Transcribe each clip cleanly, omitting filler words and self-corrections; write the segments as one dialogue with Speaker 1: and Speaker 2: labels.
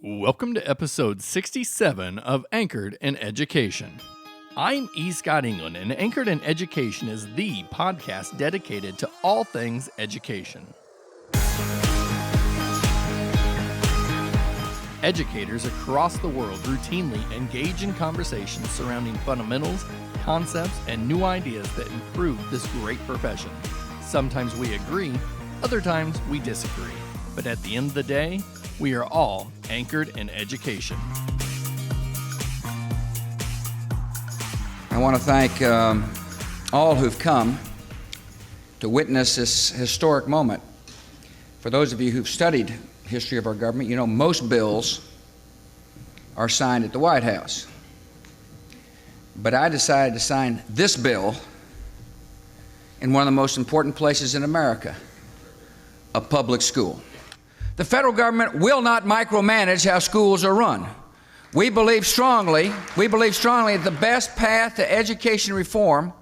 Speaker 1: Welcome to episode 67 of Anchored in Education. I'm E. Scott England, and Anchored in Education is the podcast dedicated to all things education. Educators across the world routinely engage in conversations surrounding fundamentals, concepts, and new ideas that improve this great profession. Sometimes we agree, other times we disagree. But at the end of the day, we are all anchored in education.
Speaker 2: I want to thank all who've come to witness this historic moment. For those of you who've studied history of our government, you know most bills are signed at the White House. But I decided to sign this bill in one of the most important places in America, a public school. The federal government will not micromanage how schools are run. We believe strongly that the best path to education reform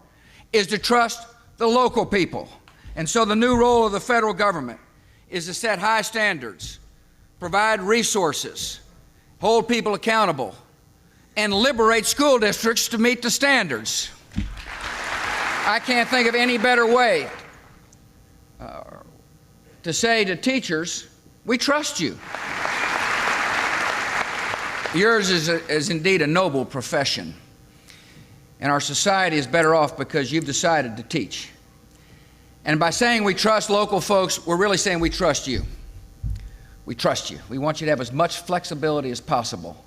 Speaker 2: is to trust the local people. And so the new role of the federal government is to set high standards, provide resources, hold people accountable, and liberate school districts to meet the standards. I can't think of any better way to say to teachers, we trust you. Yours is indeed a noble profession, and our society is better off because you've decided to teach. And by saying we trust local folks, we're really saying we trust you. We trust you. We want you to have as much flexibility as possible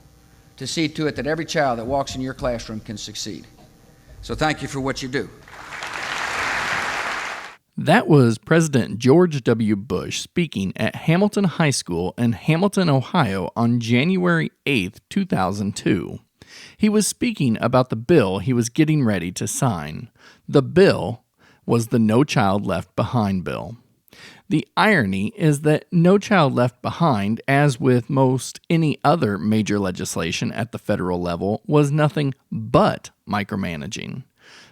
Speaker 2: to see to it that every child that walks in your classroom can succeed. So thank you for what you do.
Speaker 1: That was President George W. Bush speaking at Hamilton High School in Hamilton, Ohio on January 8, 2002. He was speaking about the bill he was getting ready to sign. The bill was the No Child Left Behind bill. The irony is that No Child Left Behind, as with most any other major legislation at the federal level, was nothing but micromanaging.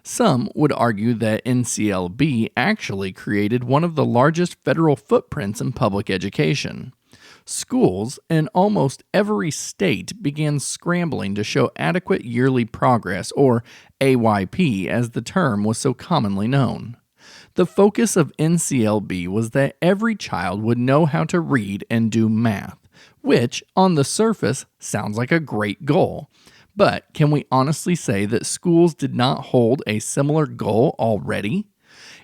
Speaker 1: Some would argue that NCLB actually created one of the largest federal footprints in public education. Schools in almost every state began scrambling to show adequate yearly progress, or AYP as the term was so commonly known. The focus of NCLB was that every child would know how to read and do math, which, on the surface, sounds like a great goal. But can we honestly say that schools did not hold a similar goal already?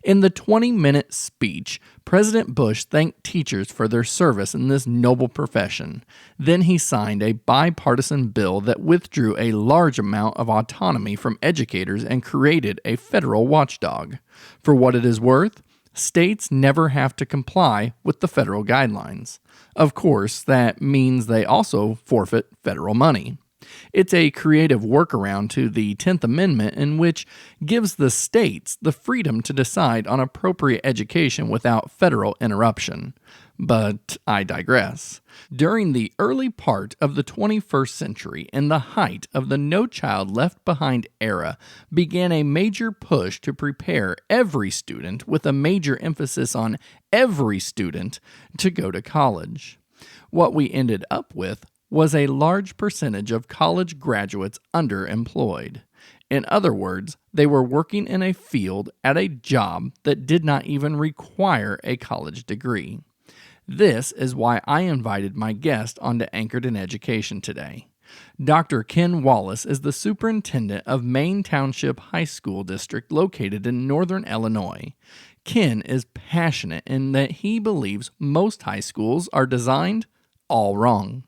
Speaker 1: In the 20-minute speech, President Bush thanked teachers for their service in this noble profession. Then he signed a bipartisan bill that withdrew a large amount of autonomy from educators and created a federal watchdog. For what it is worth, states never have to comply with the federal guidelines. Of course, that means they also forfeit federal money. It's a creative workaround to the 10th Amendment in which gives the states the freedom to decide on appropriate education without federal interruption. But I digress. During the early part of the 21st century, in the height of the No Child Left Behind era, began a major push to prepare every student, with a major emphasis on every student, to go to college. What we ended up with was a large percentage of college graduates underemployed. In other words, they were working in a field at a job that did not even require a college degree. This is why I invited my guest onto Anchored in Education today. Dr. Ken Wallace is the superintendent of Maine Township High School District located in northern Illinois. Ken is passionate in that he believes most high schools are designed all wrong.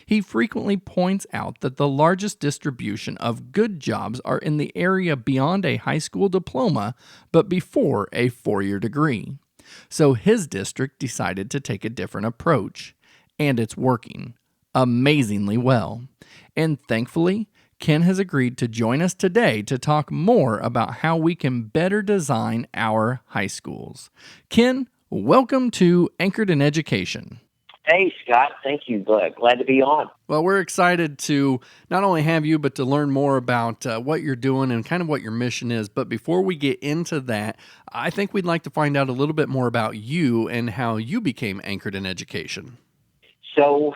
Speaker 1: He frequently points out that the largest distribution of good jobs are in the area beyond a high school diploma, but before a four-year degree. So his district decided to take a different approach, and it's working amazingly well. And thankfully, Ken has agreed to join us today to talk more about how we can better design our high schools. Ken, welcome to Anchored in Education.
Speaker 3: Hey, Scott. Thank you. Glad to be on.
Speaker 1: Well, we're excited to not only have you, but to learn more about what you're doing and kind of what your mission is. But before we get into that, I think we'd like to find out a little bit more about you and how you became anchored in education.
Speaker 3: So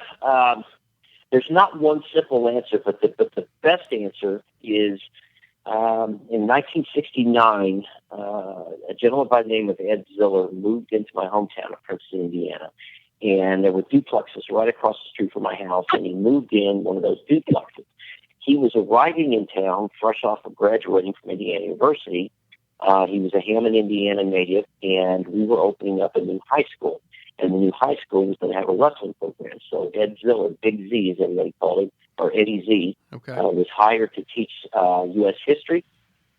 Speaker 3: There's not one simple answer, but the best answer is in 1969, a gentleman by the name of Ed Ziller moved into my hometown of Princeton, Indiana. And there were duplexes right across the street from my house, and he moved in one of those duplexes. He was arriving in town fresh off of graduating from Indiana University. He was a Hammond, Indiana native, and we were opening up a new high school. And the new high school was going to have a wrestling program. So Ed Ziller, Big Z as everybody called him, or Eddie Z, was hired to teach U.S. history,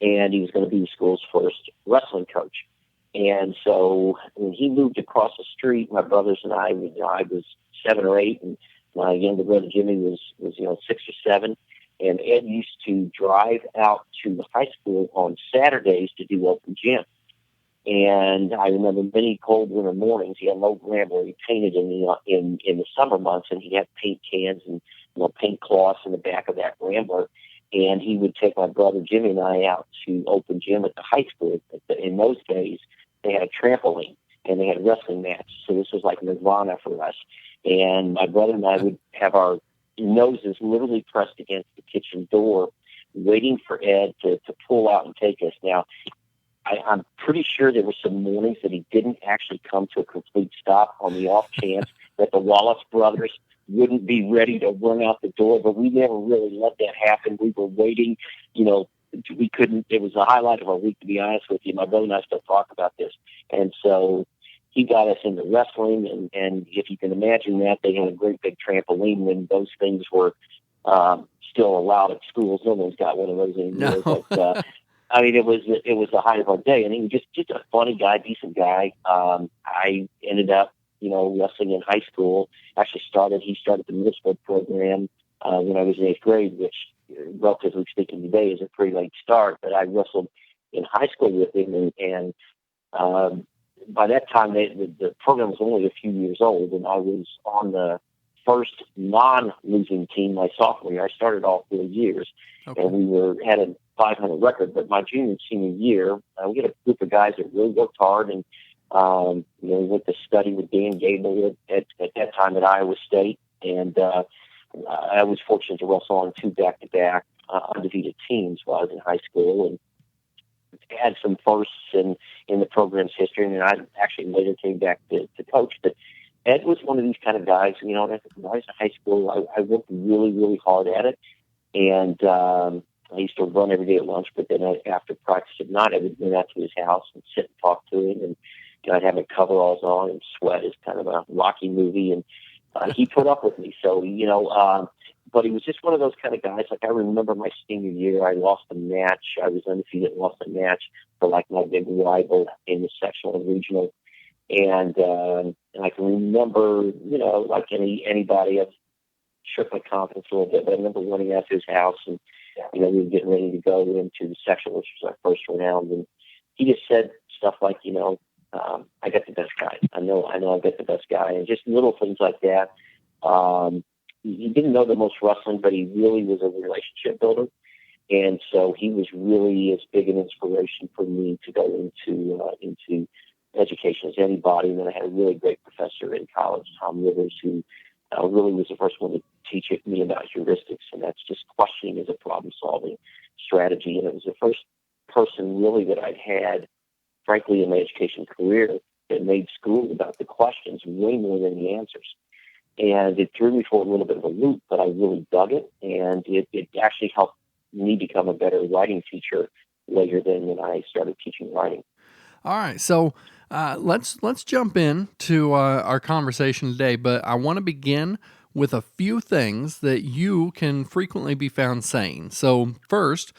Speaker 3: and he was going to be the school's first wrestling coach. And so when he moved across the street, my brothers and I was 7 or 8, and my younger brother Jimmy was 6 or 7. And Ed used to drive out to the high school on Saturdays to do open gym. And I remember many cold winter mornings. He had an old Rambler. He painted in the summer months, and he had paint cans and paint cloths in the back of that Rambler. And he would take my brother Jimmy and I out to open gym at the high school. In those days, they had a trampoline and they had wrestling matches. So this was like nirvana for us. And my brother and I would have our noses literally pressed against the kitchen door, waiting for Ed to pull out and take us. Now, I'm pretty sure there were some mornings that he didn't actually come to a complete stop on the off chance that the Wallace brothers wouldn't be ready to run out the door, but we never really let that happen. We were waiting, we couldn't, it was the highlight of our week, to be honest with you. My brother and I still talk about this. And so he got us into wrestling, and if you can imagine that, they had a great big trampoline when those things were still allowed at schools. No one's got one of those anymore.
Speaker 1: No.
Speaker 3: But, it was the height of our day, and he was just a funny guy, decent guy. I ended up, wrestling in high school. Actually he started the middle school program when I was in 8th grade, which, relatively speaking today, is a pretty late start. But I wrestled in high school with him, and by that time, the program was only a few years old, and I was on the first non-losing team my sophomore year. I started all 4 years, and we had a 500 record. But my junior and senior year, we had a group of guys that really worked hard, and we went to study with Dan Gable at that time at Iowa State, and I was fortunate to wrestle on 2 back-to-back undefeated teams while I was in high school, and had some firsts in the program's history, and I actually later came back to coach. But Ed was one of these kind of guys, when I was in high school, I worked really, really hard at it, and I used to run every day at lunch, but then after practice at night, I would go out to his house and sit and talk to him, and I'd have my coveralls on and sweat as kind of a Rocky movie, and he put up with me. So, but he was just one of those kind of guys. Like, I remember my senior year, I lost a match. I was undefeated, lost a match for like my big rival in the sectional and regional. And I can remember, like anybody, I've shook my confidence a little bit, but I remember running out to his house, and, we were getting ready to go into the sectional, which was our first round. And he just said stuff like, I got the best guy. I know I got the best guy. And just little things like that. He didn't know the most wrestling, but he really was a relationship builder. And so he was really as big an inspiration for me to go into education as anybody. And then I had a really great professor in college, Tom Rivers, who really was the first one to teach me about heuristics, and that's just questioning as a problem-solving strategy. And it was the first person really that I'd had, frankly, in my education career that made school about the questions way more than the answers. And it threw me for a little bit of a loop, but I really dug it, and it actually helped me become a better writing teacher later than when I started teaching writing.
Speaker 1: All right, so let's jump in to our conversation today, but I want to begin with a few things that you can frequently be found saying. So first,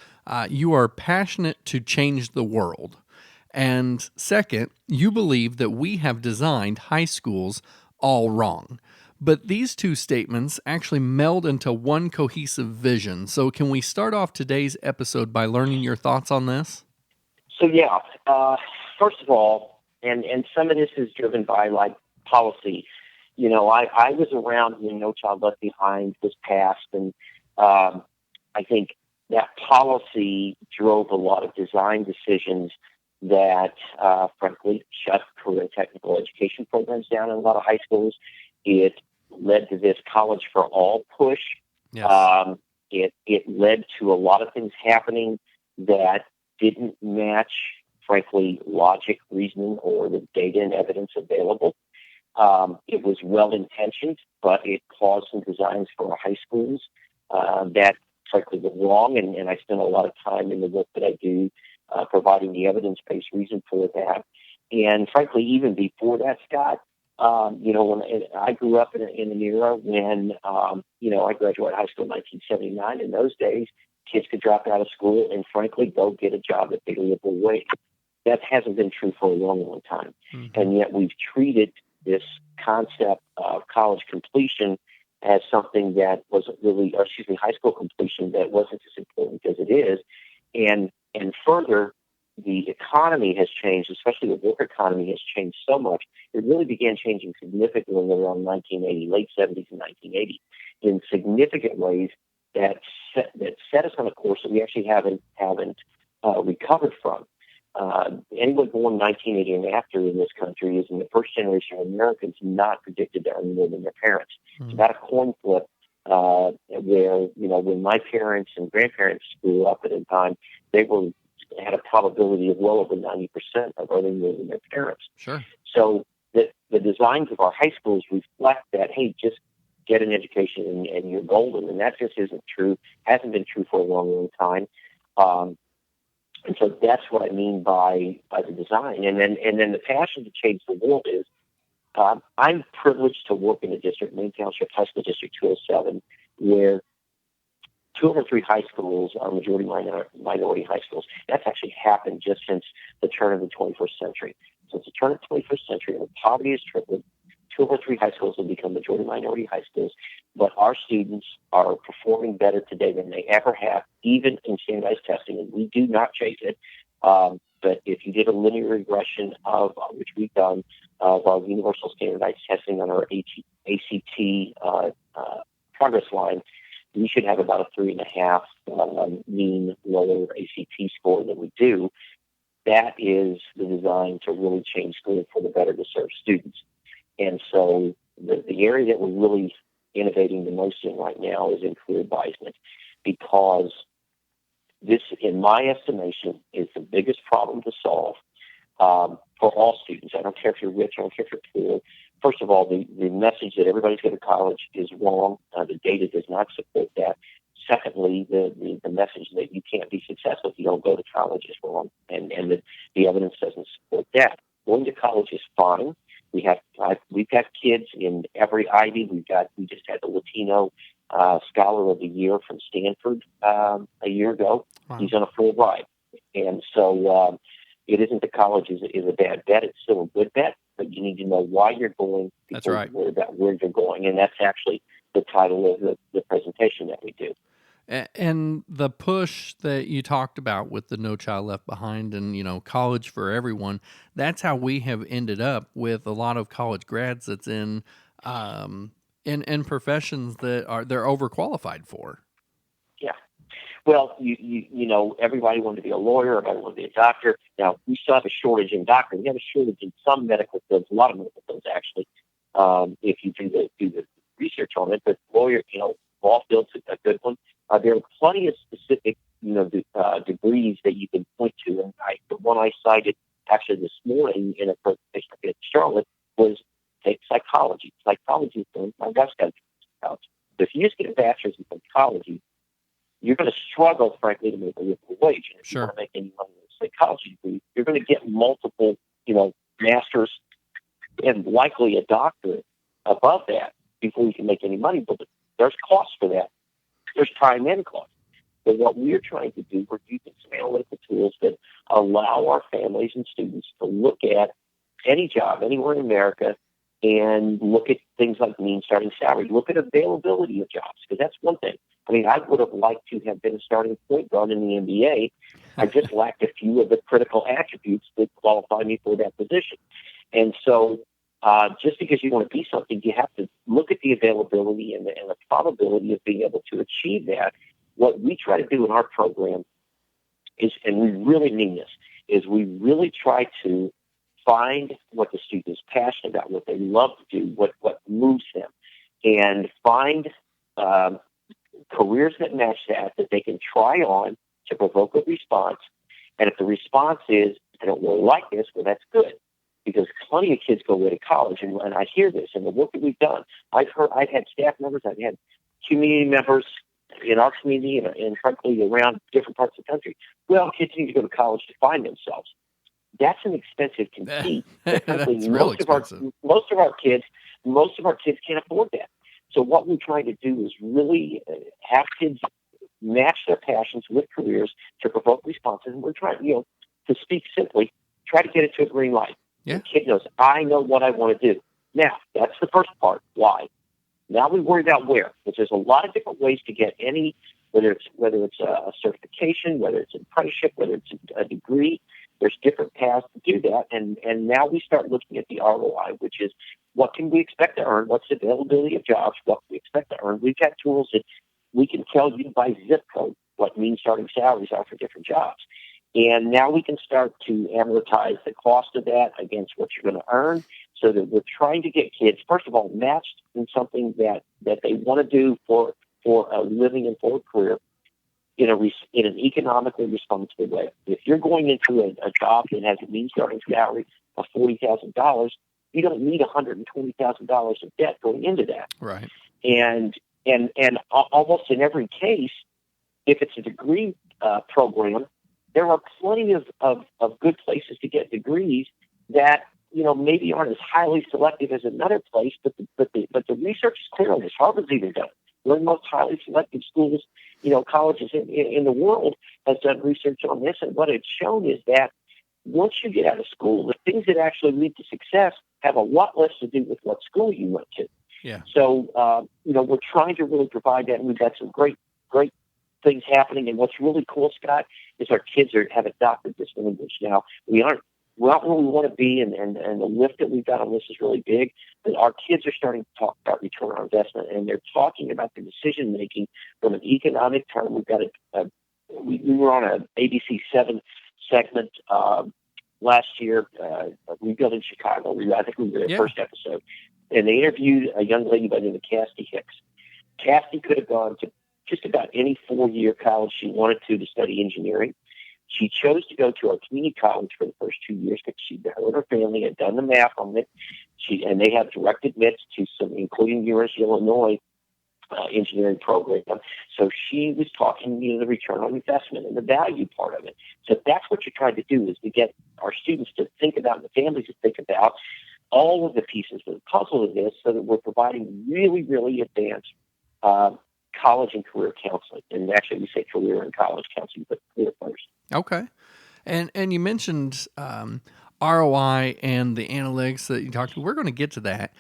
Speaker 1: you are passionate to change the world. And second, you believe that we have designed high schools all wrong. But these two statements actually meld into one cohesive vision. So can we start off today's episode by learning your thoughts on this?
Speaker 3: So first of all, and some of this is driven by like policy. I was around when No Child Left Behind was passed, and I think that policy drove a lot of design decisions that, frankly, shut career and technical education programs down in a lot of high schools. It led to this College for All push.
Speaker 1: Yes.
Speaker 3: It led to a lot of things happening that didn't match, frankly, logic, reasoning, or the data and evidence available. It was well-intentioned, but it caused some designs for our high schools that, frankly, were wrong, and I spend a lot of time in the work that I do providing the evidence-based reason for that. And, frankly, even before that, Scott, when I grew up in an era when, I graduated high school in 1979. In those days, kids could drop out of school and, frankly, go get a job at a liberal wage. That hasn't been true for a long, long time. Mm-hmm. And yet we've treated this concept of college completion as something that wasn't really, high school completion that wasn't as important as it is. And further, the economy has changed, especially the work economy has changed so much. It really began changing significantly around 1980, late 70s and 1980, in significant ways that set us on a course that we actually haven't recovered from. Anyone born 1980 and after in this country is in the first generation of Americans not predicted to earn more than their parents. Mm-hmm. It's about a coin flip where, when my parents and grandparents grew up at a time, they had a probability of well over 90% of earning more than their parents.
Speaker 1: Sure.
Speaker 3: So the designs of our high schools reflect that, hey, just get an education and you're golden. And that just isn't true, hasn't been true for a long, long time. And so that's what I mean by the design. And then the passion to change the world is, I'm privileged to work in a district, Maine Township High School District 207, where 2 over 3 high schools are majority minority high schools. That's actually happened just since the turn of the 21st century. Since the turn of the 21st century, our poverty has tripled. 2 over 3 high schools have become majority minority high schools, but our students are performing better today than they ever have, even in standardized testing, and we do not chase it. But if you did a linear regression of which we've done of our universal standardized testing on our ACT progress line, we should have about a 3.5 mean lower ACT score than we do. That is the design to really change school for the better to serve students. And so the area that we're really innovating the most in right now is in career advisement, because this, in my estimation, is the biggest problem to solve for all students. I don't care if you're rich, I don't care if you're poor. First of all, the message that everybody's going to college is wrong. The data does not support that. Secondly, the message that you can't be successful if you don't go to college is wrong, and the evidence doesn't support that. Going to college is fine. We've got kids in every Ivy. We just had the Latino Scholar of the Year from Stanford a year ago. Wow. He's on a full ride, and so it isn't that college is a bad bet. It's still a good bet, but you need to know why you're going.
Speaker 1: That's right.
Speaker 3: Worry about where you're going, and that's actually the title of the presentation that we do.
Speaker 1: And the push that you talked about with the No Child Left Behind and, college for everyone, that's how we have ended up with a lot of college grads that's in professions that they're overqualified for.
Speaker 3: Yeah. Well, everybody wanted to be a lawyer, everybody wanted to be a doctor. Now, we still have a shortage in doctors. We have a shortage in some medical fields, a lot of medical fields, actually, if you do the research on it. But lawyer, law field's a good one. There are plenty of specific, degrees that you can point to. And the one I cited actually this morning in a presentation in Charlotte was take psychology. Psychology is my wife's got to do psychology. So if you just get a bachelor's in psychology, you're going to struggle, frankly, to make a living wage. And if you want to make any money with a psychology degree, you're going to get multiple, masters and likely a doctorate above that before you can make any money. But there's costs for that. There's time and cost. But what we're trying to do, we're using some analytical tools that allow our families and students to look at any job anywhere in America and look at things like mean starting salary, look at availability of jobs, because that's one thing. I mean, I would have liked to have been a starting point guard in the NBA. I just lacked a few of the critical attributes that qualify me for that position. And so just because you want to be something, you have to look at the availability and the probability of being able to achieve that. What we try to do in our program is, and we really mean this, is we really try to find what the student is passionate about, what they love to do, what moves them. and find careers that match that they can try on to provoke a response. And if the response is, I don't really like this, well, that's good. Because plenty of kids go away to college, and I hear this in the work that we've done. I've had staff members, I've had community members in our community and frankly around different parts of the country. Well, kids need to go to college to find themselves. That's an expensive conceit.
Speaker 1: That's real expensive.
Speaker 3: Most of our kids can't afford that. So what we're trying to do is really have kids match their passions with careers to provoke responses. And we're trying, to speak simply, try to get it to a green light.
Speaker 1: Yeah.
Speaker 3: The kid knows, I know what I want to do. Now, that's the first part. Why? Now we worry about where, because there's a lot of different ways to get any, whether it's a certification, whether it's an apprenticeship, whether it's a degree. There's different paths to do that, and now we start looking at the ROI, which is what can we expect to earn, what's the availability of jobs, what we expect to earn. We've got tools that we can tell you by zip code what mean starting salaries are for different jobs. And now we can start to amortize the cost of that against what you're going to earn, so that we're trying to get kids, first of all, matched in something that they want to do for a living and for a career in an economically responsible way. If you're going into a job that has a mean starting salary of $40,000, you don't need $120,000 of debt going into that.
Speaker 1: Right.
Speaker 3: And almost in every case, if it's a degree program, there are plenty of good places to get degrees that maybe aren't as highly selective as another place, but the research is clear on this. Harvard's even done it. One of the most highly selective schools, colleges in the world has done research on this, and what it's shown is that once you get out of school, the things that actually lead to success have a lot less to do with what school you went to.
Speaker 1: Yeah.
Speaker 3: So, we're trying to really provide that, and we've got some great things happening. And what's really cool, Scott, is our kids have adopted this language now. We're not where we want to be, and the lift that we've got on this is really big, but our kids are starting to talk about return on investment, and they're talking about the decision making from an economic term. We've got we were on an ABC 7 segment last year, Rebuilding Chicago. I think we were the first episode, and they interviewed a young lady by the name of Cassie Hicks. Cassie could have gone to just about any 4-year college she wanted to study engineering. She chose to go to our community college for the first 2 years because her and her family had done the math on it. And they have direct admits to some, including University of Illinois engineering program. So she was talking, the return on investment and the value part of it. So that's what you're trying to do, is to get our students to think about, and the families to think about all of the pieces of the puzzle of this, so that we're providing really, really advanced college and career counseling. And actually, we say career and college counseling, but career first.
Speaker 1: Okay. And you mentioned ROI and the analytics that you talked to. We're going to get to that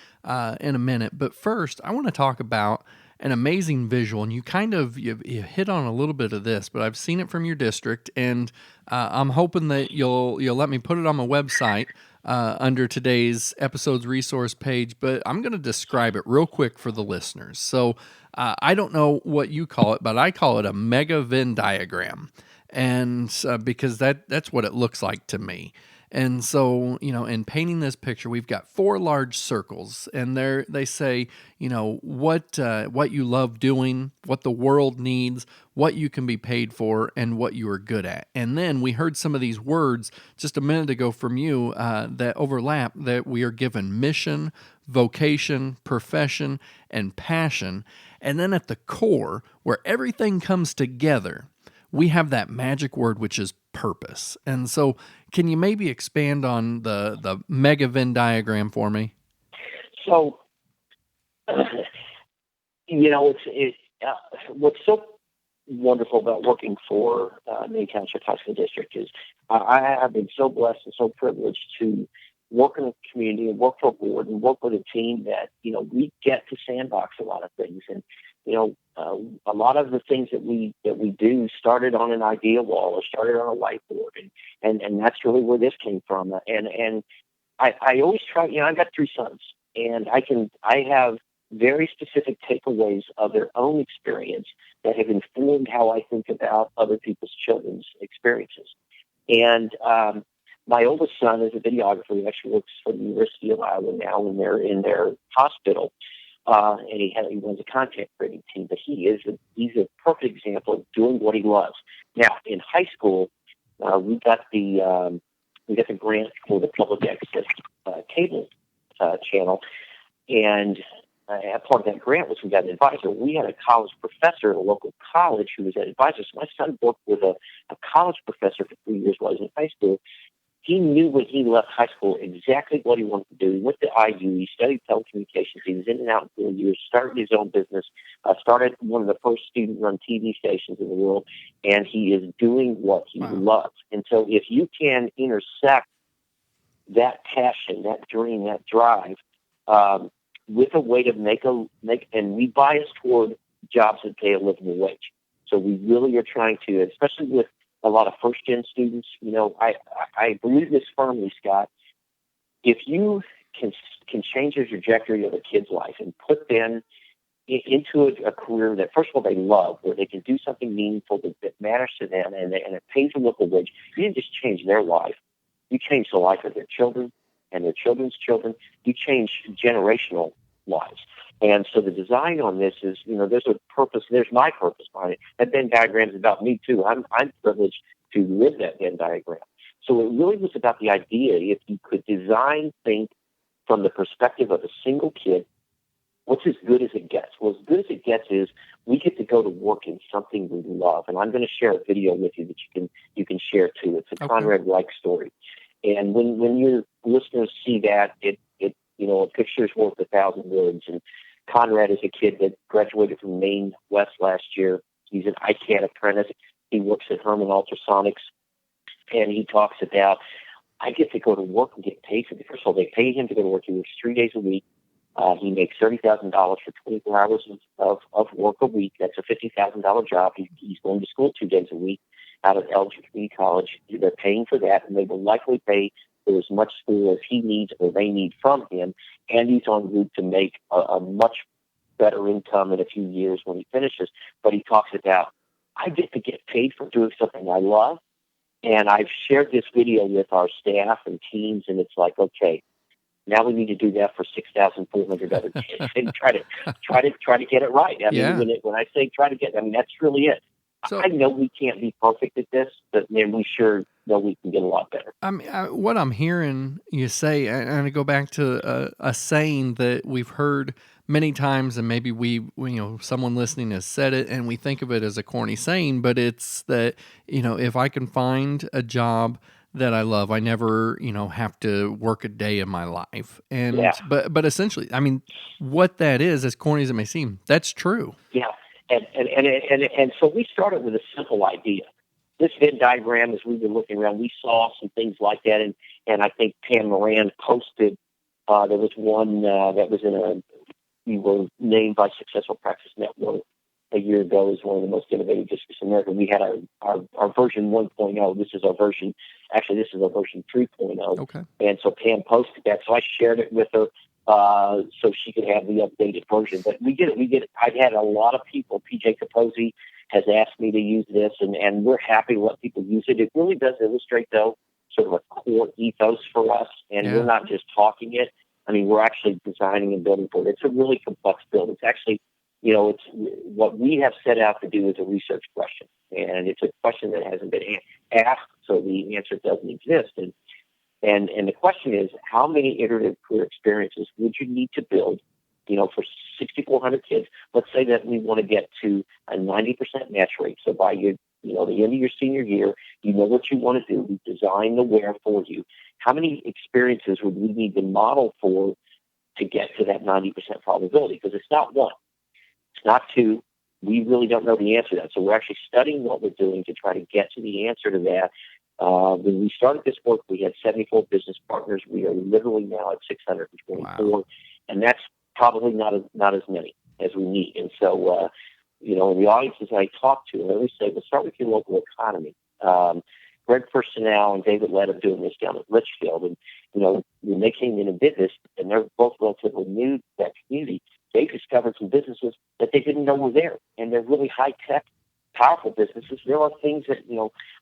Speaker 1: in a minute. But first, I want to talk about an amazing visual. And you hit on a little bit of this, but I've seen it from your district, and I'm hoping that you'll let me put it on my website under today's episode's resource page. But I'm going to describe it real quick for the listeners. So I don't know what you call it, but I call it a mega Venn diagram. And because that's what it looks like to me. And so, in painting this picture, we've got 4 large circles, and they say, what you love doing, what the world needs, what you can be paid for, and what you are good at. And then we heard some of these words just a minute ago from you that overlap, that we are given mission, vocation, profession, and passion. And then at the core, where everything comes together, we have that magic word, which is purpose. And so can you maybe expand on the mega Venn diagram for me?
Speaker 3: So, what's so wonderful about working for Maine Township High School District is I have been so blessed and so privileged to work in a community and work for a board and work with a team that, we get to sandbox a lot of things. And, a lot of the things that we do started on an idea wall or started on a whiteboard, and that's really where this came from. And I always try. I've got 3 sons, and I have very specific takeaways of their own experience that have informed how I think about other people's children's experiences. And my oldest son is a videographer. He actually works for the University of Iowa now in their hospital. and he runs a content creating team. But he's a perfect example of doing what he loves. Now, in high school, we got the grant for the public access cable channel, and part of that grant was we got an advisor. We had a college professor at a local college who was an advisor. So my son worked with a college professor for 3 years while he was in high school. He knew when he left high school exactly what he wanted to do. He went to IU. He studied telecommunications. He was in and out in 4 years, started his own business, started one of the first student-run TV stations in the world, and he is doing what he loves. And so if you can intersect that passion, that dream, that drive, with a way to make, and we bias toward jobs that pay a livable wage. So we really are trying to, especially with a lot of first-gen students, I believe this firmly, Scott. If you can change the trajectory of a kid's life and put them into a career that, first of all, they love, where they can do something meaningful that matters to them, and it pays a livable wage, you didn't just change their life. You change the life of their children and their children's children. You change generational lives. And so the design on this is, there's a purpose. There's my purpose behind it. That Venn diagram is about me too. I'm privileged to live that Venn diagram. So it really was about the idea, if you could think from the perspective of a single kid, what's as good as it gets? Well, as good as it gets is we get to go to work in something we love. And I'm going to share a video with you that you can share too. It's a Conrad Reich story. And when your listeners see that, a picture's worth 1,000 words. And Conrad is a kid that graduated from Maine West last year. He's an ICANN apprentice. He works at Herman Ultrasonics. And he talks about, I get to go to work and get paid for it. First of all, they pay him to go to work. He works 3 days a week. He makes $30,000 for 24 hours of work a week. That's a $50,000 job. He's going to school 2 days a week out of Elgin Community College. They're paying for that, and they will likely pay for as much school as he needs or they need from him. And he's en route to make a much better income in a few years when he finishes. But he talks about, I get to get paid for doing something I love. And I've shared this video with our staff and teams, and it's like, okay, now we need to do that for 6,400 other kids and try to get it right. I mean, when I say try to get, that's really it. So, I know we can't be perfect at this, but man, we sure know we can get a lot better.
Speaker 1: What I'm hearing you say, and I go back to a saying that we've heard many times, and maybe someone listening has said it, and we think of it as a corny saying, but it's that, if I can find a job that I love, I never, have to work a day in my life. And but essentially, what that is, as corny as it may seem, that's true.
Speaker 3: Yeah. And so we started with a simple idea. This Venn diagram, as we were looking around, we saw some things like that, and I think Pam Moran posted. There was one that was we were named by Successful Practice Network a year ago as one of the most innovative districts in America. We had our version 1.0. This is our version 3.0.
Speaker 1: Okay.
Speaker 3: And so Pam posted that, so I shared it with her. So she could have the updated version. But we get it. I've had a lot of people. PJ Capozzi has asked me to use this, and we're happy to let people use it. It really does illustrate, though, sort of a core ethos for us, and we're not just talking it. We're actually designing and building for it. It's a really complex build. It's actually, it's what we have set out to do is a research question, and it's a question that hasn't been asked, so the answer doesn't exist. And the question is, how many iterative career experiences would you need to build, for 6,400 kids? Let's say that we want to get to a 90% match rate. So by the end of your senior year, you know what you want to do. We design the where for you. How many experiences would we need to model for to get to that 90% probability? Because it's not one. It's not two. We really don't know the answer to that. So we're actually studying what we're doing to try to get to the answer to that. When we started this work, we had 74 business partners. We are literally now at 624, wow. And that's probably not as many as we need. And so, in the audiences I talk to, I always say, let's start with your local economy. Greg Personnel and David Lett are doing this down at Litchfield. And, when they came in and did this, and they're both relatively new to that community, they discovered some businesses that they didn't know were there. And they're really high-tech, powerful businesses. There are things that,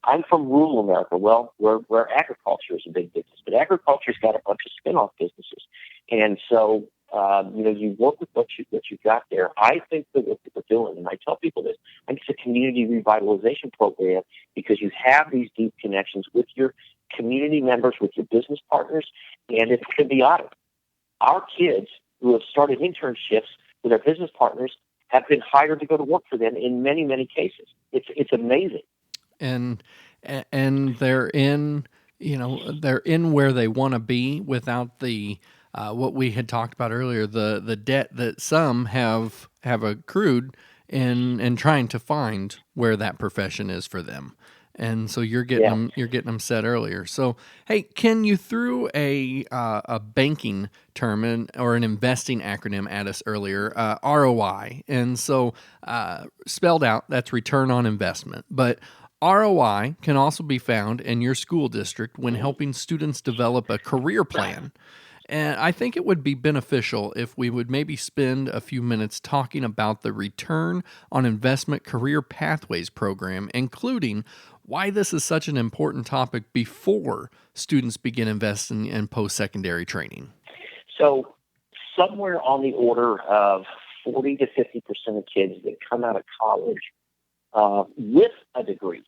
Speaker 3: I'm from rural America, where agriculture is a big business, but agriculture's got a bunch of spin-off businesses. And so You work with what you got there. I think that what we're doing, and I tell people this, I think it's a community revitalization program because you have these deep connections with your community members, with your business partners, and it's symbiotic. Our kids who have started internships with our business partners have been hired to go to work for them in many, many cases. It's amazing.
Speaker 1: And they're in, they're in where they want to be without the what we had talked about earlier, the debt that some have accrued in trying to find where that profession is for them. And so you're getting them set earlier. So hey, Ken, you threw a banking term or an investing acronym at us earlier, ROI, and so spelled out that's return on investment. But ROI can also be found in your school district when helping students develop a career plan. And I think it would be beneficial if we would maybe spend a few minutes talking about the Return on Investment Career Pathways program, including why this is such an important topic before students begin investing in post-secondary training.
Speaker 3: So somewhere on the order of 40 to 50% of kids that come out of college with a degree.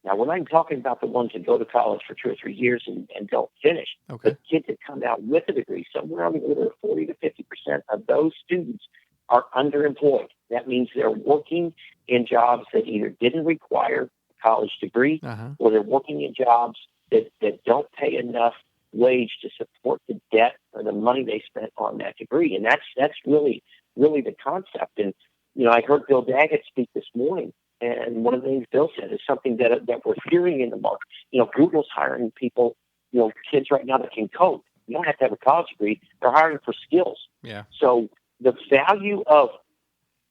Speaker 3: Now, we're not talking about the ones that go to college for 2 or 3 years and don't finish.
Speaker 1: Okay.
Speaker 3: But kids that come out with a degree, somewhere on the order of 40 to 50% of those students are underemployed. That means they're working in jobs that either didn't require a college degree or they're working in jobs that don't pay enough wage to support the debt or the money they spent on that degree. And that's really, really the concept. And, I heard Bill Daggett speak this morning. And one of the things Bill said is something that we're hearing in the market. Google's hiring people, kids right now that can code. You don't have to have a college degree. They're hiring for skills.
Speaker 1: Yeah.
Speaker 3: So the value of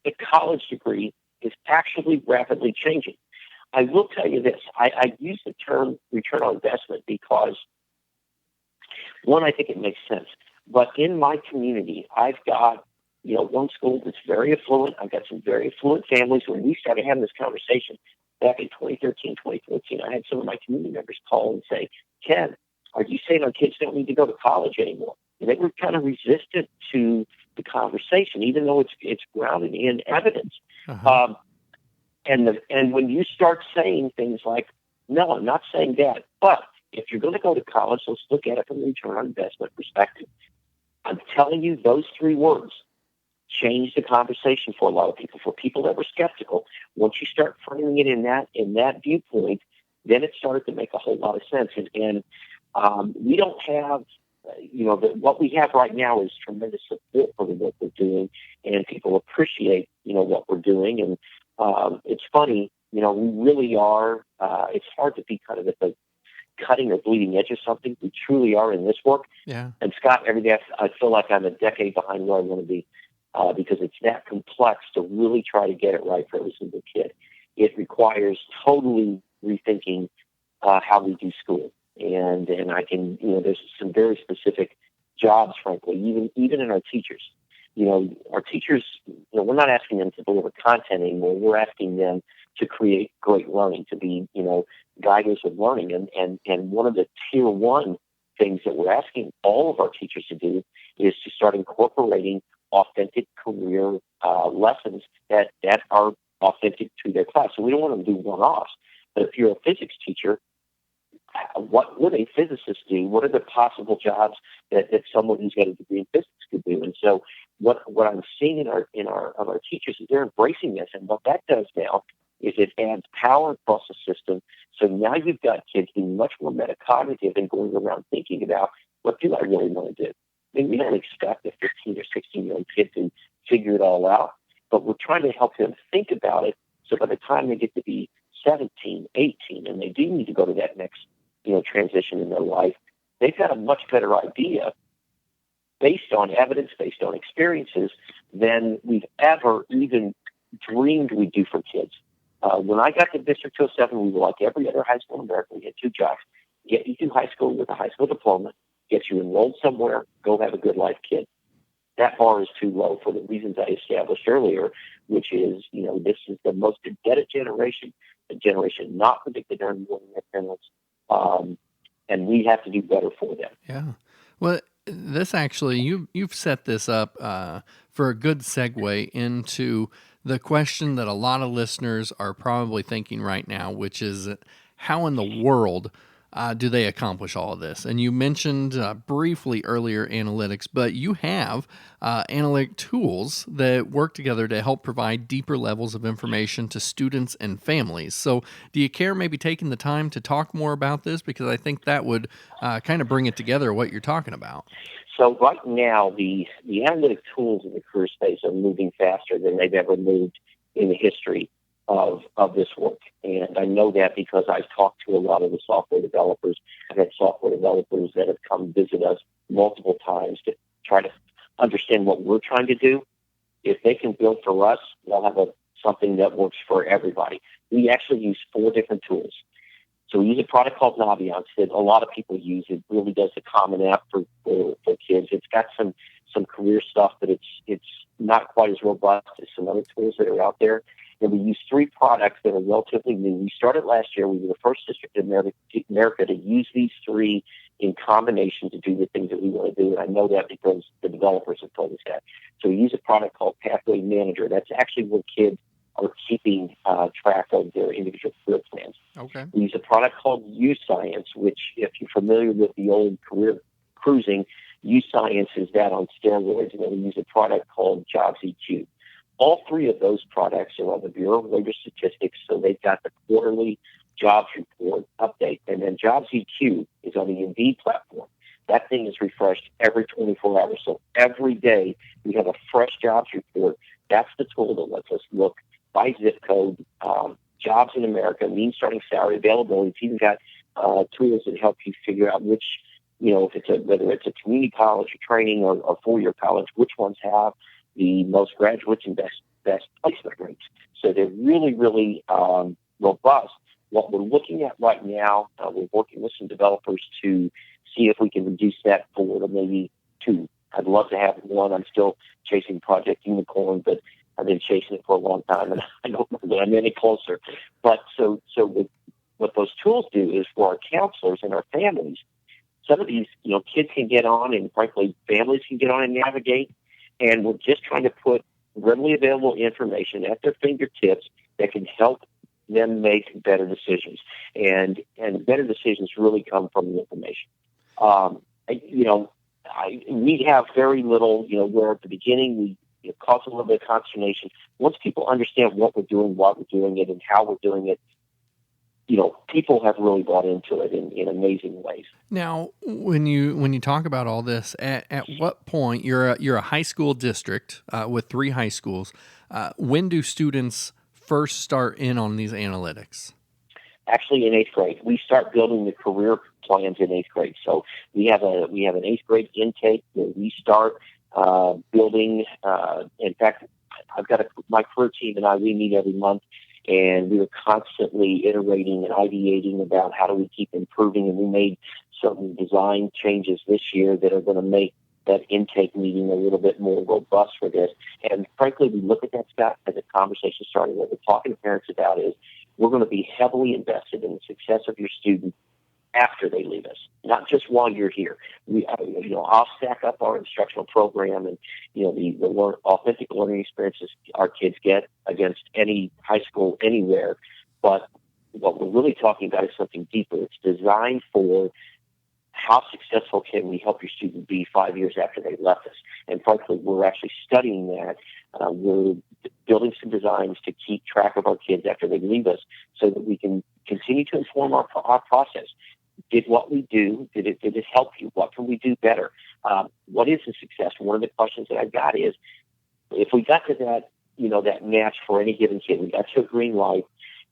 Speaker 3: a college degree is actually rapidly changing. I will tell you this. I use the term return on investment because, one, I think it makes sense. But in my community, I've got one school that's very affluent. I've got some very affluent families. When we started having this conversation back in 2013, 2014, I had some of my community members call and say, Ken, are you saying our kids don't need to go to college anymore? And they were kind of resistant to the conversation, even though it's grounded in evidence. And when you start saying things like, no, I'm not saying that, but if you're going to go to college, let's look at it from a return on investment perspective. I'm telling you, those three words changed the conversation for a lot of people. For people that were skeptical, once you start framing it in that viewpoint, then it started to make a whole lot of sense. And we don't have, what we have right now is tremendous support for the work we're doing, and people appreciate, what we're doing. And it's funny, we really are. It's hard to be kind of at the cutting or bleeding edge of something. We truly are in this work.
Speaker 1: Yeah. And
Speaker 3: Scott, every day I feel like I'm a decade behind where I want to be. Because it's that complex to really try to get it right for every single kid. It requires totally rethinking how we do school. And I can, there's some very specific jobs, frankly, even in our teachers. Our teachers, we're not asking them to deliver content anymore. We're asking them to create great learning, to be, guiders of learning. And one of the tier one things that we're asking all of our teachers to do is to start incorporating authentic career lessons that are authentic to their class. So we don't want them to do one-offs. But if you're a physics teacher, what would a physicist do? What are the possible jobs that someone who's got a degree in physics could do? And so what I'm seeing in our teachers is they're embracing this. And what that does now is it adds power across the system. So now you've got kids being much more metacognitive and going around thinking about, what do I really want to do? I mean, we don't expect a 15 or 16-year-old kid to figure it all out, but we're trying to help them think about it so by the time they get to be 17, 18, and they do need to go to that next, transition in their life, they've got a much better idea based on evidence, based on experiences than we've ever even dreamed we'd do for kids. When I got to District 207, we were like every other high school in America. We had two jobs: get you through high school with a high school diploma, get you enrolled somewhere, go have a good life, kid. That bar is too low for the reasons I established earlier, which is, this is the most indebted generation, a generation not predicted to earn more than their parents, and we have to do better for them.
Speaker 1: Yeah. Well, This actually, you've set this up for a good segue into the question that a lot of listeners are probably thinking right now, which is how in the world do they accomplish all of this? And you mentioned briefly earlier analytics, but you have analytic tools that work together to help provide deeper levels of information to students and families. So do you care maybe taking the time to talk more about this? Because I think that would kind of bring it together what you're talking about.
Speaker 3: So right now, the analytic tools in the career space are moving faster than they've ever moved in the history of this work. And I know that because I've talked to a lot of the software developers. I've had software developers that have come visit us multiple times to try to understand what we're trying to do. If they can build for us, they'll have something that works for everybody. We actually use 4 different tools. So we use a product called Naviance that a lot of people use. It really does a common app for kids. It's got some career stuff, but it's not quite as robust as some other tools that are out there. And we use 3 products that are relatively new. We started last year. We were the first district in America to use these 3 in combination to do the things that we want to do. And I know that because the developers have told us that. So we use a product called Pathway Manager. That's actually where kids are keeping track of their individual career plans.
Speaker 1: Okay.
Speaker 3: We use a product called U-Science, which, if you're familiar with the old career cruising, U-Science is that on steroids. And then we use a product called Jobs EQ. All 3 of those products are on the Bureau of Labor Statistics, so they've got the quarterly jobs report update. And then Jobs EQ is on the Indeed platform. That thing is refreshed every 24 hours. So every day we have a fresh jobs report. That's the tool that lets us look by zip code, jobs in America, mean starting salary, availability. It's even got tools that help you figure out which, if whether it's a community college or training or 4-year college, which ones have the most graduates and best placement rates. So they're really, really robust. What we're looking at right now, we're working with some developers to see if we can reduce that 4 to maybe 2. I'd love to have 1. I'm still chasing Project Unicorn, but I've been chasing it for a long time, and I don't know that I'm any closer. But so what those tools do is for our counselors and our families, some of these, kids can get on, and frankly, families can get on and navigate. And we're just trying to put readily available information at their fingertips that can help them make better decisions. And better decisions really come from the information. We have very little, where at the beginning it caused a little bit of consternation. Once people understand what we're doing, why we're doing it, and how we're doing it, people have really bought into it in amazing ways.
Speaker 1: Now, when you talk about all this, at what point you're a high school district with 3 high schools? When do students first start in on these analytics?
Speaker 3: Actually, in 8th grade, we start building the career plans in 8th grade. So we have an 8th grade intake where we start building. In fact, I've got my career team and we meet every month. And we were constantly iterating and ideating about how do we keep improving. And we made some design changes this year that are going to make that intake meeting a little bit more robust for this. And frankly, we look at that, Scott, as a conversation started. What we're talking to parents about is we're going to be heavily invested in the success of your student after they leave us, not just while you're here. I'll stack up our instructional program and, the authentic learning experiences our kids get against any high school anywhere. But what we're really talking about is something deeper. It's designed for how successful can we help your student be 5 years after they left us. And frankly, we're actually studying that. We're building some designs to keep track of our kids after they leave us so that we can continue to inform our process. Did what we do, did it help you? What can we do better? What is a success? One of the questions that I've got is, if we got to that, that match for any given kid, we got to a green light,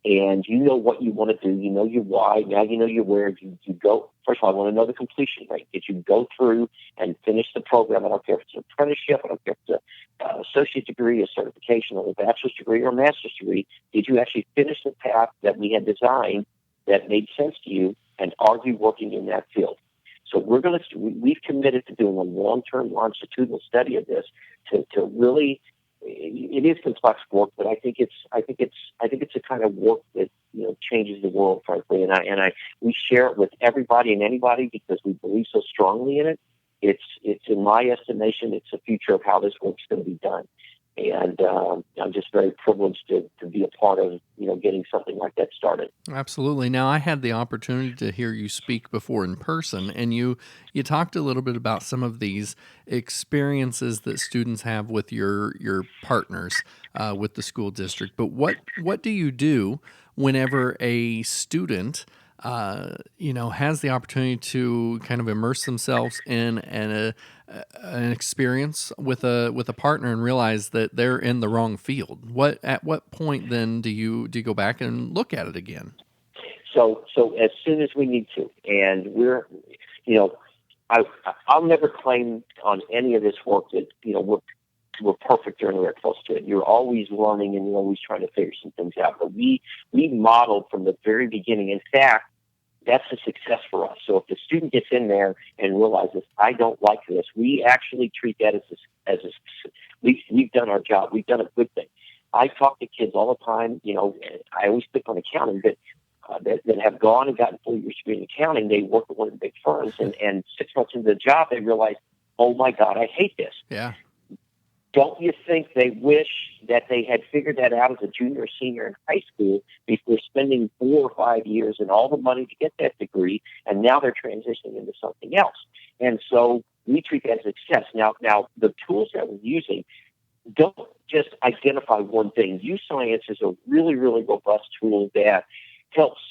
Speaker 3: and you know what you want to do, you know your why, now you know your where, you go. First of all, I want to know the completion rate. Did you go through and finish the program? I don't care if it's an apprenticeship, I don't care if it's an associate degree, a certification, or a bachelor's degree, or a master's degree. Did you actually finish the path that we had designed that made sense to you? And are you working in that field? So we've committed to doing a long-term longitudinal study of this to really. It is complex work, but I think it's a kind of work that changes the world, frankly. And we share it with everybody and anybody because we believe so strongly in it. it's in my estimation, it's the future of how this work's going to be done. And I'm just very privileged to be a part of, getting something like that started.
Speaker 1: Absolutely. Now, I had the opportunity to hear you speak before in person, and you talked a little bit about some of these experiences that students have with your partners with the school district. But what do you do whenever a student has the opportunity to kind of immerse themselves in an experience with a partner and realize that they're in the wrong field? At what point then do you go back and look at it again?
Speaker 3: So as soon as we need to, and I'll never claim on any of this work that we're perfect or anywhere close to it. You're always learning and you're always trying to figure some things out. But we modeled from the very beginning. In fact, that's a success for us. So if the student gets in there and realizes, I don't like this, we actually treat that we've done our job. We've done a good thing. I talk to kids all the time. I always pick on accounting, but that have gone and gotten 4 years degree in accounting. They work at one of the big firms, and 6 months into the job, they realize, oh my God, I hate this.
Speaker 1: Yeah.
Speaker 3: Don't you think they wish that they had figured that out as a junior or senior in high school before spending 4 or 5 years and all the money to get that degree, and now they're transitioning into something else? And so we treat that as success. Now the tools that we're using don't just identify one thing. U-Science is a really, really robust tool that helps,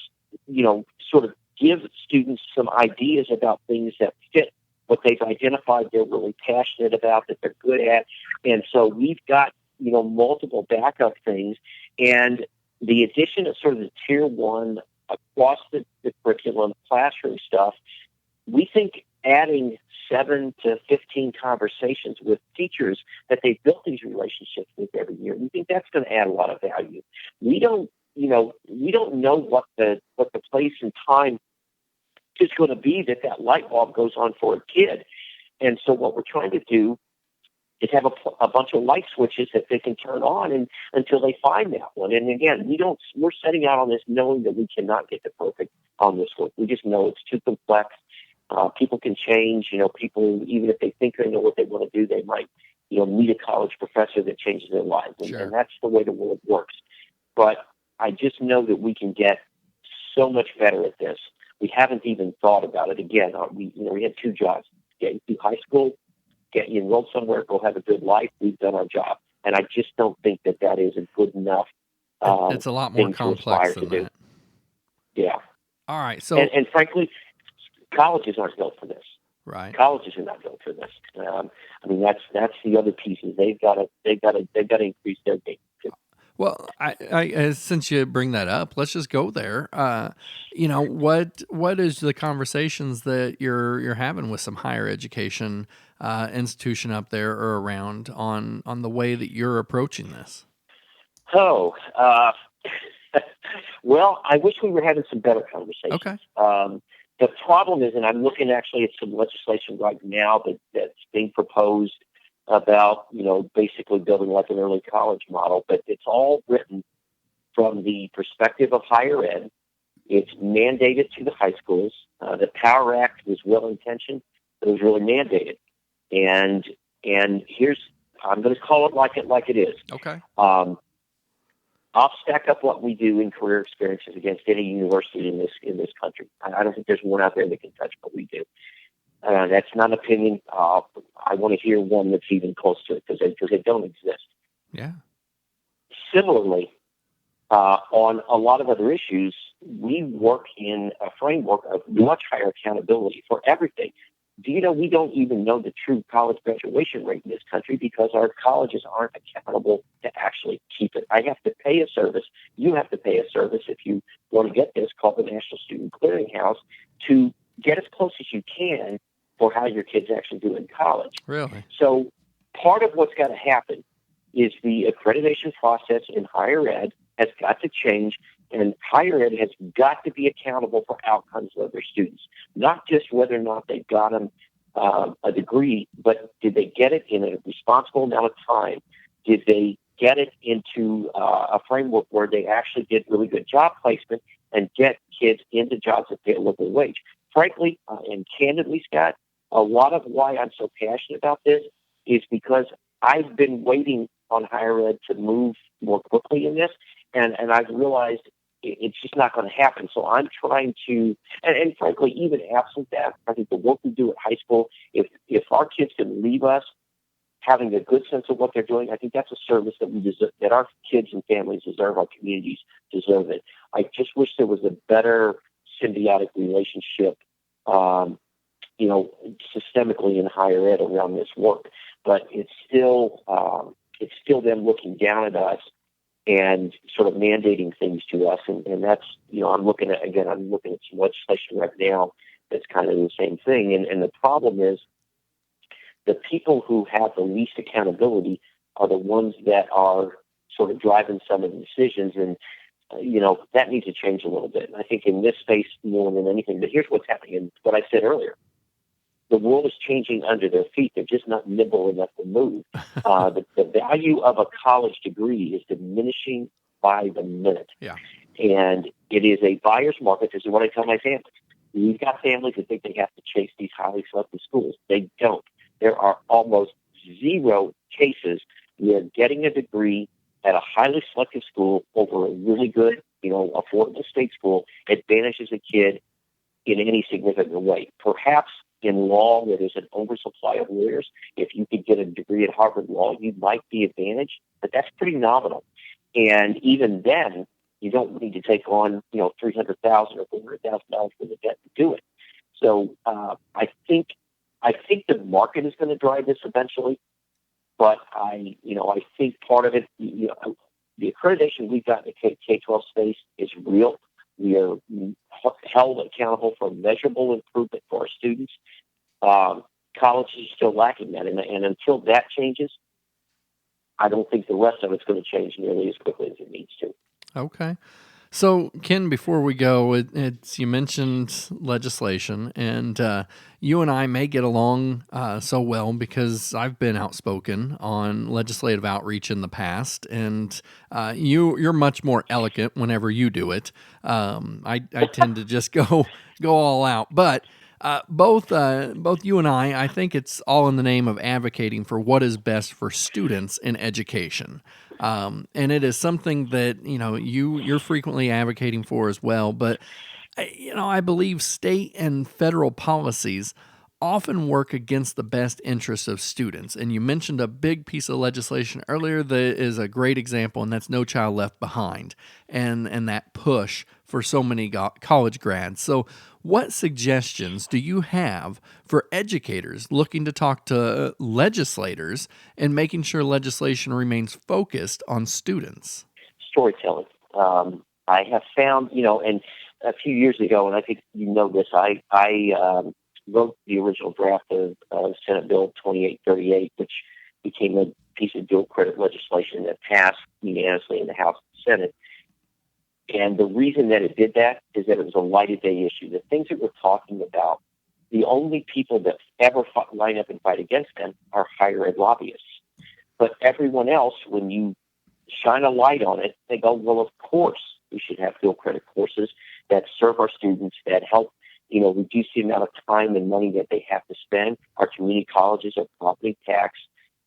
Speaker 3: sort of give students some ideas about things that fit what they've identified they're really passionate about, that they're good at. And so we've got, multiple backup things. And the addition of sort of the tier one across the curriculum, classroom stuff, we think adding 7 to 15 conversations with teachers that they've built these relationships with every year, we think that's going to add a lot of value. We don't know what the place and time is going to be that light bulb goes on for a kid. And so what we're trying to do is have a bunch of light switches that they can turn on until they find that one. And again, we're setting out on this knowing that we cannot get the perfect on this work. We just know it's too complex. People can change. People, even if they think they know what they want to do, they might, meet a college professor that changes their lives.
Speaker 1: Sure.
Speaker 3: And that's the way the world works. But I just know that we can get so much better at this. We haven't even thought about it. Again, we had 2 jobs: get you through high school, get you enrolled somewhere, go have a good life. We've done our job, and I just don't think that isn't good enough.
Speaker 1: It's a lot more complex than that.
Speaker 3: Yeah.
Speaker 1: All right. So,
Speaker 3: and frankly, colleges aren't built for this.
Speaker 1: Right.
Speaker 3: Colleges are not built for this. That's the other pieces. They've got to increase their game.
Speaker 1: Well, I since you bring that up, let's just go there. What is the conversations that you're having with some higher education institution up there or around on the way that you're approaching this?
Speaker 3: Well, I wish we were having some better conversations.
Speaker 1: Okay.
Speaker 3: The problem is, and I'm looking actually at some legislation right now that's being proposed about, basically building like an early college model, but it's all written from the perspective of higher ed. It's mandated to the high schools. The Power Act was well-intentioned, but it was really mandated. And I'm going to call it like it is.
Speaker 1: Okay.
Speaker 3: I'll stack up what we do in career experiences against any university in this country. I don't think there's one out there that can touch what we do. That's not an opinion. I want to hear one that's even close to it because they don't exist.
Speaker 1: Yeah.
Speaker 3: Similarly, on a lot of other issues, we work in a framework of much higher accountability for everything. Do you know we don't even know the true college graduation rate in this country because our colleges aren't accountable to actually keep it. I have to pay a service. You have to pay a service if you want to get this, called the National Student Clearinghouse, to get as close as you can for how your kids actually do in college.
Speaker 1: Really?
Speaker 3: So part of what's got to happen is the accreditation process in higher ed has got to change, and higher ed has got to be accountable for outcomes of their students, not just whether or not they got them a degree, but did they get it in a responsible amount of time? Did they get it into a framework where they actually did really good job placement and get kids into jobs that pay a living wage? Frankly, and candidly, Scott, a lot of why I'm so passionate about this is because I've been waiting on higher ed to move more quickly in this, and I've realized it's just not going to happen. So I'm trying to, and frankly, even absent that, I think the work we do at high school, if our kids can leave us having a good sense of what they're doing, I think that's a service that we deserve, that our kids and families deserve, our communities deserve it. I just wish there was a better symbiotic relationship, systemically in higher ed around this work. But it's still them looking down at us and sort of mandating things to us. And that's, I'm looking at some legislation right now that's kind of the same thing. And the problem is the people who have the least accountability are the ones that are sort of driving some of the decisions. And, that needs to change a little bit. And I think in this space more than anything, but here's what's happening. And what I said earlier, the world is changing under their feet. They're just not nimble enough to move. The value of a college degree is diminishing by the minute.
Speaker 1: Yeah.
Speaker 3: And it is a buyer's market. This is what I tell my families. We've got families that think they have to chase these highly selective schools. They don't. There are almost zero cases where getting a degree at a highly selective school over a really good, affordable state school advantages a kid in any significant way. Perhaps in law, where there's an oversupply of lawyers, if you could get a degree at Harvard Law, you might be advantaged, but that's pretty nominal. And even then, you don't need to take on, $300,000 or $400,000 worth of debt to do it. So I think the market is going to drive this eventually, but I think part of it, the accreditation we've got in the K-12 space is real. We are held accountable for measurable improvement for our students. College is still lacking that, and until that changes, I don't think the rest of it's going to change nearly as quickly as it needs to.
Speaker 1: Okay. So, Ken, before we go, you mentioned legislation, and you and I may get along so well because I've been outspoken on legislative outreach in the past, and you're much more eloquent whenever you do it. I tend to just go all out, but both you and I think it's all in the name of advocating for what is best for students in education. And it is something that, you're frequently advocating for as well. But, I believe state and federal policies often work against the best interests of students. And you mentioned a big piece of legislation earlier that is a great example, and that's No Child Left Behind and that push for so many college grads. So what suggestions do you have for educators looking to talk to legislators and making sure legislation remains focused on students?
Speaker 3: Storytelling. I have found, and a few years ago, and I think this, I wrote the original draft of Senate Bill 2838, which became a piece of dual credit legislation that passed unanimously in the House and Senate. And the reason that it did that is that it was a light of day issue. The things that we're talking about, the only people that ever line up and fight against them are higher ed lobbyists. But everyone else, when you shine a light on it, they go, well, of course we should have dual credit courses that serve our students, that help, reduce the amount of time and money that they have to spend. Our community colleges are property tax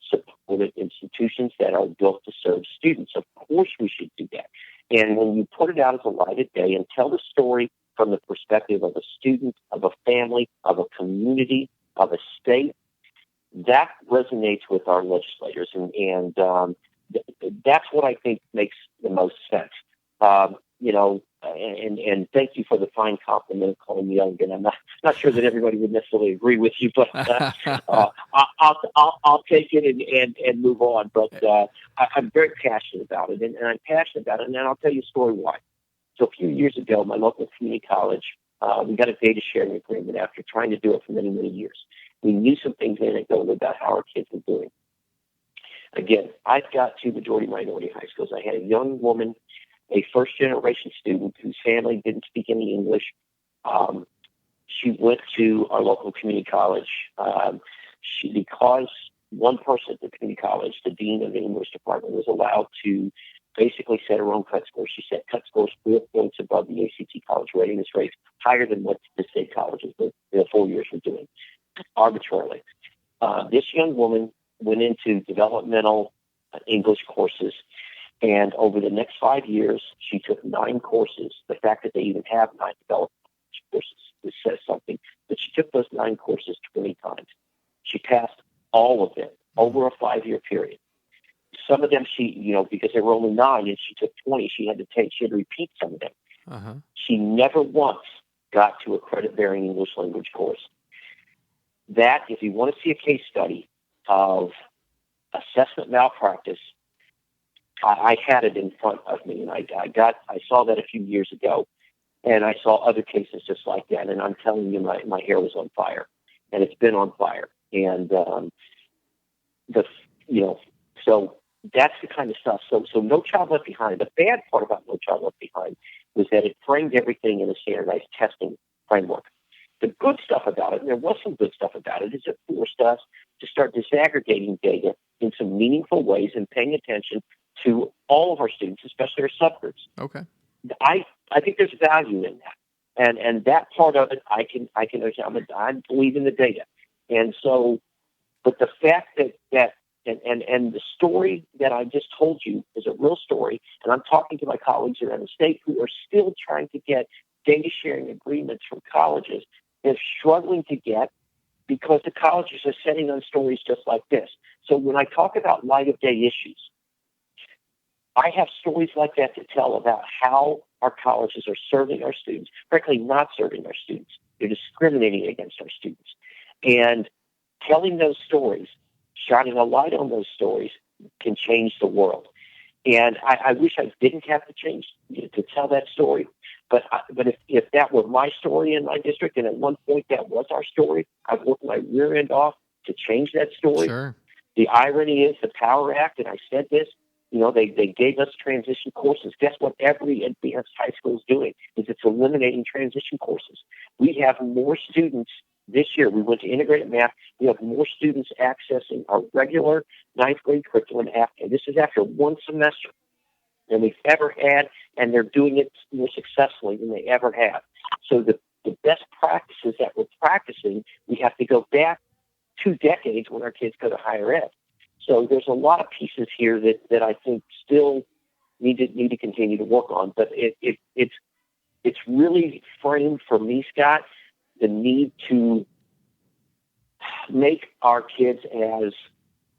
Speaker 3: supported institutions that are built to serve students. Of course we should do that. And when you put it out as a light of day and tell the story from the perspective of a student, of a family, of a community, of a state, that resonates with our legislators. And that's what I think makes the most sense. And thank you for the fine compliment of calling me young. And I'm not sure that everybody would necessarily agree with you, but I'll take it and move on. But I'm very passionate about it, and I'm passionate about it. And I'll tell you a story why. So a few years ago, my local community college, we got a data sharing agreement after trying to do it for many, many years. We knew some things anecdotally about how our kids were doing. Again, I've got two majority-minority high schools. I had a young woman, a first-generation student whose family didn't speak any English. She went to our local community college. Because one person at the community college, the dean of the English department, was allowed to basically set her own cut score. She set cut scores 4 points above the ACT college readiness rate, higher than what the state colleges, the 4 years were doing. arbitrarily. This young woman went into developmental English courses, and over the next 5 years, she took 9 courses. The fact that they even have 9 developmental courses, it says something. But she took those 9 courses 20 times. She passed all of them over a 5-year period. Some of them because there were only 9 and she took 20, she had to repeat some of them.
Speaker 1: Uh-huh.
Speaker 3: She never once got to a credit-bearing English language course. That, if you want to see a case study of assessment malpractice, I had it in front of me, and I saw that a few years ago, and I saw other cases just like that, and I'm telling you, my hair was on fire, and it's been on fire, and so that's the kind of stuff. So No Child Left Behind. The bad part about No Child Left Behind was that it framed everything in a standardized testing framework. The good stuff about it, and there was some good stuff about it, is it forced us to start disaggregating data in some meaningful ways and paying attention to all of our students, especially our subgroups.
Speaker 1: Okay.
Speaker 3: I think there's value in that, and that part of it I can understand. I believe in the data, and so, but the fact that and the story that I just told you is a real story, and I'm talking to my colleagues around the state who are still trying to get data sharing agreements from colleges. They're struggling to get because the colleges are setting on stories just like this. So when I talk about light of day issues, I have stories like that to tell about how our colleges are serving our students, frankly, not serving our students. They're discriminating against our students. And telling those stories, shining a light on those stories, can change the world. And I wish I didn't have to tell that story. But if that were my story in my district, and at one point that was our story, I've worked my rear end off to change that story.
Speaker 1: Sure.
Speaker 3: The irony is the Power Act, and I said this, they gave us transition courses. Guess what every advanced high school is doing? It's eliminating transition courses. We have more students this year. We went to integrated math. We have more students accessing our regular 9th grade curriculum this is after one semester than we've ever had, and they're doing it more successfully than they ever have. So the best practices that we're practicing, we have to go back 2 decades when our kids go to higher ed. So there's a lot of pieces here that I think still need to continue to work on. But it's really framed for me, Scott, the need to make our kids as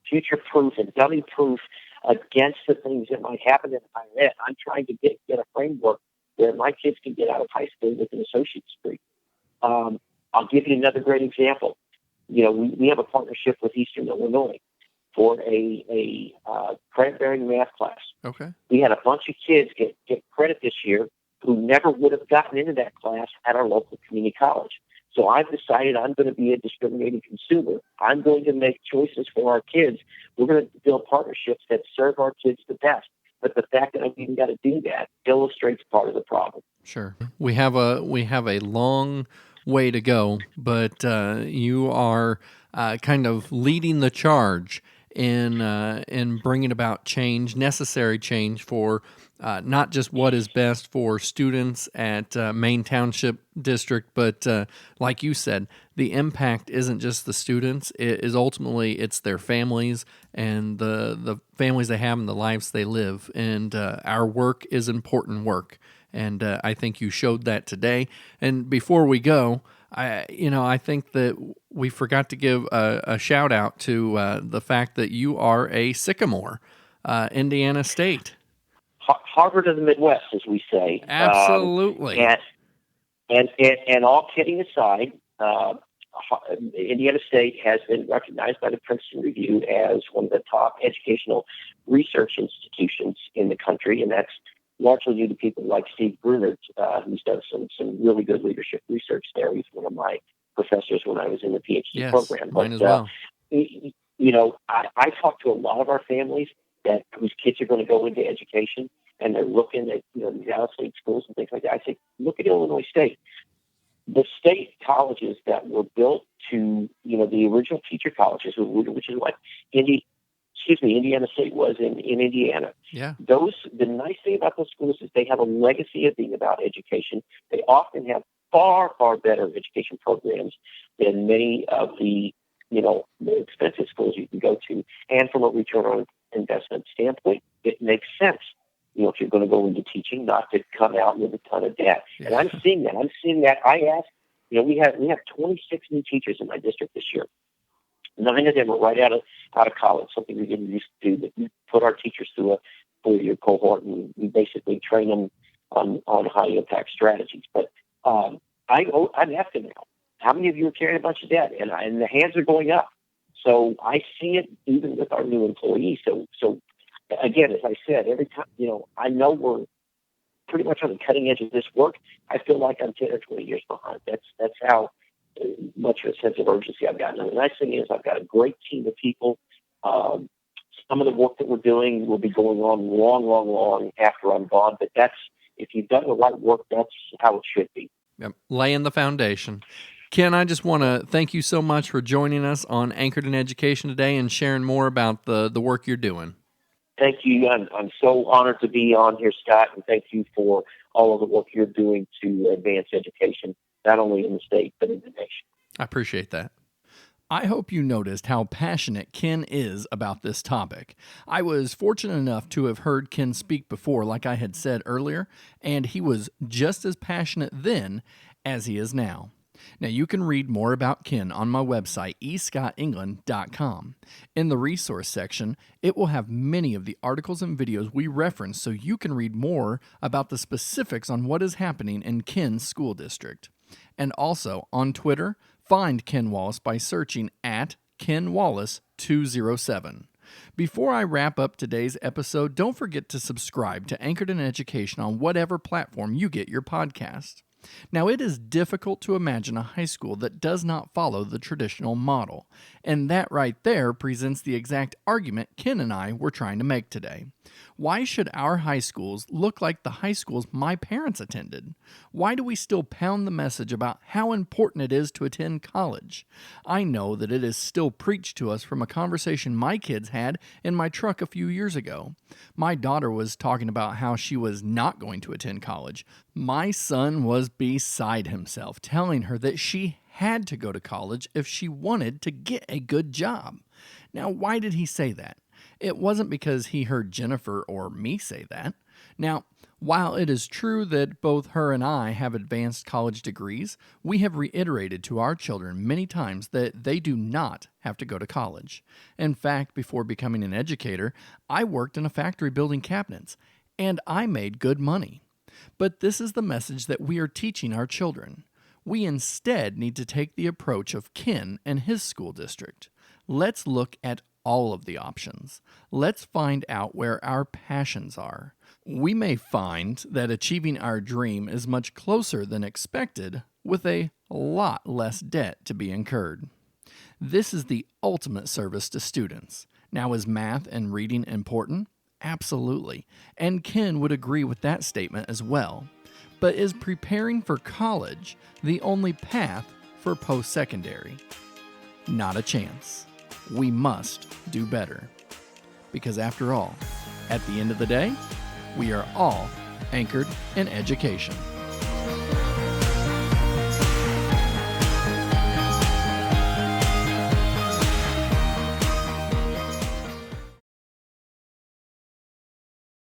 Speaker 3: future-proof and dummy-proof against the things that might happen in higher ed. I'm trying to get a framework where my kids can get out of high school with an associate's degree. I'll give you another great example. We have a partnership with Eastern Illinois for a credit-bearing math class.
Speaker 1: Okay.
Speaker 3: We had a bunch of kids get credit this year who never would have gotten into that class at our local community college. So I've decided I'm going to be a discriminating consumer. I'm going to make choices for our kids. We're going to build partnerships that serve our kids the best. But the fact that I've even got to do that illustrates part of the problem.
Speaker 1: Sure. We have a long way to go, but you are kind of leading the charge in bringing about change, necessary change for not just what is best for students at Maine Township District, but like you said, the impact isn't just the students. It is ultimately it's their families and the families they have and the lives they live. And our work is important work. And I think you showed that today. And before we go, I think that we forgot to give a shout out to the fact that you are a Sycamore, Indiana State.
Speaker 3: Harvard of the Midwest, as we say.
Speaker 1: Absolutely.
Speaker 3: And all kidding aside, Indiana State has been recognized by the Princeton Review as one of the top educational research institutions in the country, and that's largely due to people like Steve Brunert, who's done some really good leadership research there. He's one of my professors when I was in the PhD program.
Speaker 1: Mine as well.
Speaker 3: I talk to a lot of our families whose kids are going to go into education, and they're looking at these out-of-state schools and things like that. I say, look at Illinois State. The state colleges that were built to, the original teacher colleges, which is what Indiana State was in Indiana.
Speaker 1: Yeah.
Speaker 3: The nice thing about those schools is they have a legacy of being about education. They often have far, far better education programs than many of the, the expensive schools you can go to. And from a return on investment standpoint, it makes sense, if you're going to go into teaching, not to come out with a ton of debt.
Speaker 1: Yeah.
Speaker 3: And I'm seeing that. I asked, we have 26 new teachers in my district this year. 9 of them are right out of college, something we didn't used to do. But we put our teachers through a 4-year cohort, and we basically train them on high impact strategies. But I'm asking now, how many of you are carrying a bunch of debt? And the hands are going up. So I see it even with our new employees. So again, as I said, every time, I know we're pretty much on the cutting edge of this work. I feel like I'm 10 or 20 years behind. That's how much of a sense of urgency I've gotten. And the nice thing is I've got a great team of people. Some of the work that we're doing will be going on long, long, long after I'm gone. But if you've done the right work, that's how it should be.
Speaker 1: Yep. Laying the foundation. Ken, I just want to thank you so much for joining us on Anchored in Education today and sharing more about the work you're doing.
Speaker 3: Thank you. I'm so honored to be on here, Scott, and thank you for all of the work you're doing to advance education, not only in the state, but in the nation.
Speaker 1: I appreciate that. I hope you noticed how passionate Ken is about this topic. I was fortunate enough to have heard Ken speak before, like I had said earlier, and he was just as passionate then as he is now. Now, you can read more about Ken on my website, escottengland.com. In the resource section, it will have many of the articles and videos we reference so you can read more about the specifics on what is happening in Ken's school district. And also, on Twitter, find Ken Wallace by searching at Ken Wallace 207. Before I wrap up today's episode, don't forget to subscribe to Anchored in Education on whatever platform you get your podcast. Now, it is difficult to imagine a high school that does not follow the traditional model, and that right there presents the exact argument Ken and I were trying to make today. Why should our high schools look like the high schools my parents attended? Why do we still pound the message about how important it is to attend college? I know that it is still preached to us from a conversation my kids had in my truck a few years ago. My daughter was talking about how she was not going to attend college. My son was beside himself, telling her that she had to go to college if she wanted to get a good job. Now, why did he say that? It wasn't because he heard Jennifer or me say that. Now, while it is true that both her and I have advanced college degrees, we have reiterated to our children many times that they do not have to go to college. In fact, before becoming an educator, I worked in a factory building cabinets, and I made good money. But this is the message that we are teaching our children. We instead need to take the approach of Ken and his school district. Let's look at all of the options. Let's find out where our passions are. We may find that achieving our dream is much closer than expected with a lot less debt to be incurred. This is the ultimate service to students. Now, is math and reading important? Absolutely. And Ken would agree with that statement as well. But is preparing for college the only path for post-secondary? Not a chance. We must do better. Because after all, at the end of the day, we are all anchored in education.